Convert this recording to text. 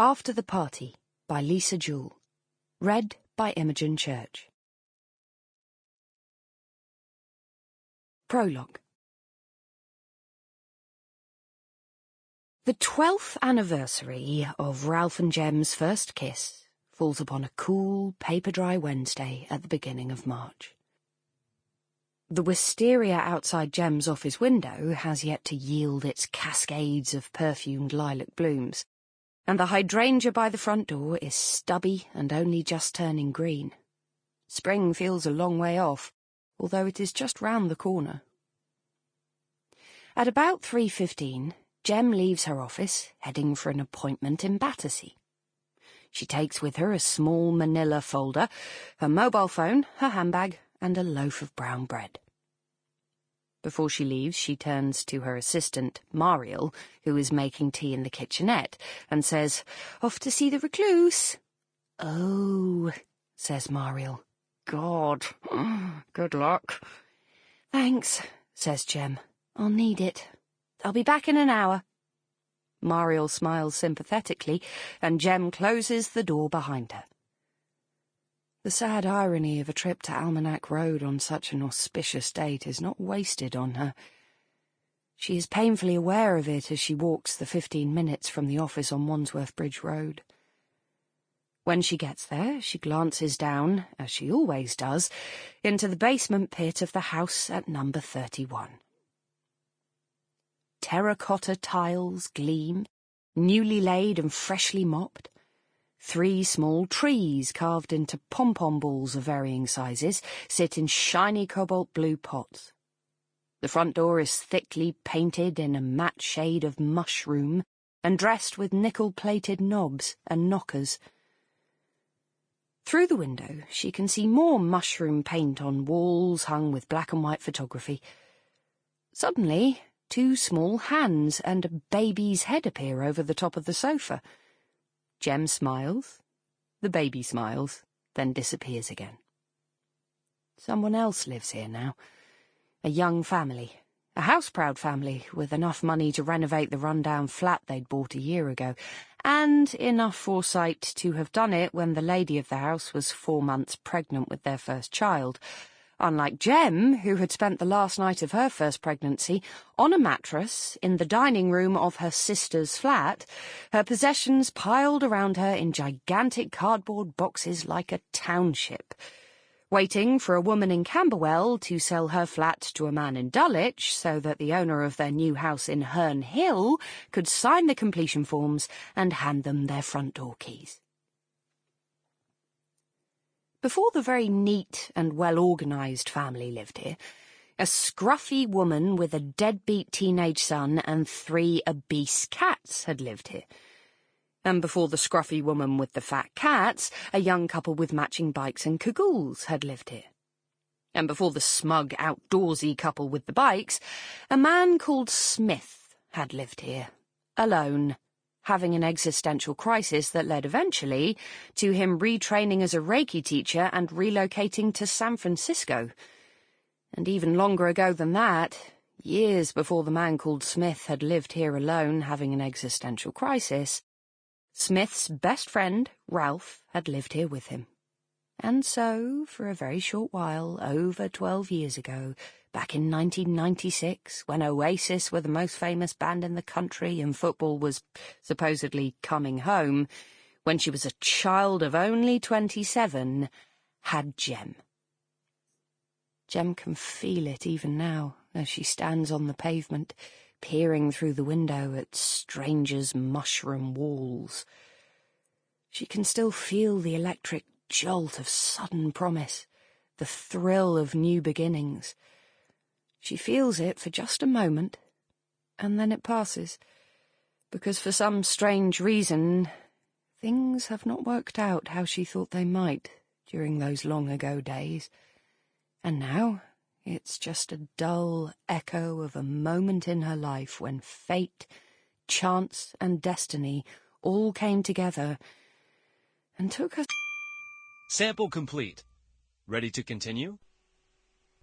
After the Party by Lisa Jewell. Read by Imogen Church. Prologue. The 12th anniversary of Ralph and Jem's first kiss falls upon a cool, paper-dry Wednesday at the beginning of March. The wisteria outside Jem's office window has yet to yield its cascades of perfumed lilac blooms, and the hydrangea by the front door is stubby and only just turning green. Spring feels a long way off, although it is just round the corner. At about 3:15, Jem leaves her office, heading for an appointment in Battersea. She takes with her a small manila folder, her mobile phone, her handbag, and a loaf of brown bread. Before she leaves, she turns to her assistant, Mariel, who is making tea in the kitchenette, and says, "Off to see the recluse." "Oh," says Mariel. "God, good luck." "Thanks," says Jem. "I'll need it. I'll be back in an hour." Mariel smiles sympathetically, and Jem closes the door behind her. The sad irony of a trip to Almanac Road on such an auspicious date is not wasted on her. She is painfully aware of it as she walks the 15 minutes from the office on Wandsworth Bridge Road. When she gets there, she glances down, as she always does, into the basement pit of the house at number 31. Terracotta tiles gleam, newly laid and freshly mopped. 3 small trees carved into pom-pom balls of varying sizes sit in shiny cobalt blue pots. The front door is thickly painted in a matte shade of mushroom and dressed with nickel-plated knobs and knockers. Through the window she can see more mushroom paint on walls hung with black and white photography. Suddenly, 2 small hands and a baby's head appear over the top of the sofa. Jem smiles, the baby smiles, then disappears again. Someone else lives here now. A young family, a house-proud family with enough money to renovate the run-down flat they'd bought a year ago, and enough foresight to have done it when the lady of the house was 4 months pregnant with their first child. Unlike Jem, who had spent the last night of her first pregnancy on a mattress in the dining room of her sister's flat, her possessions piled around her in gigantic cardboard boxes like a township, waiting for a woman in Camberwell to sell her flat to a man in Dulwich so that the owner of their new house in Herne Hill could sign the completion forms and hand them their front door keys. Before the very neat and well-organised family lived here, a scruffy woman with a deadbeat teenage son and 3 obese cats had lived here. And before the scruffy woman with the fat cats, a young couple with matching bikes and cagoules had lived here. And before the smug, outdoorsy couple with the bikes, a man called Smith had lived here, alone, having an existential crisis that led eventually to him retraining as a Reiki teacher and relocating to San Francisco. And even longer ago than that, years before the man called Smith had lived here alone having an existential crisis, Smith's best friend, Ralph, had lived here with him. And so, for a very short while, over 12 years ago, back in 1996, when Oasis were the most famous band in the country and football was supposedly coming home, when she was a child of only 27, had Jem. Jem can feel it even now, as she stands on the pavement, peering through the window at strangers' mushroom walls. She can still feel the electric jolt of sudden promise, the thrill of new beginnings. She feels it for just a moment, and then it passes, because for some strange reason, things have not worked out how she thought they might during those long-ago days. And now it's just a dull echo of a moment in her life when fate, chance, and destiny all came together and took her... Sample complete. Ready to continue?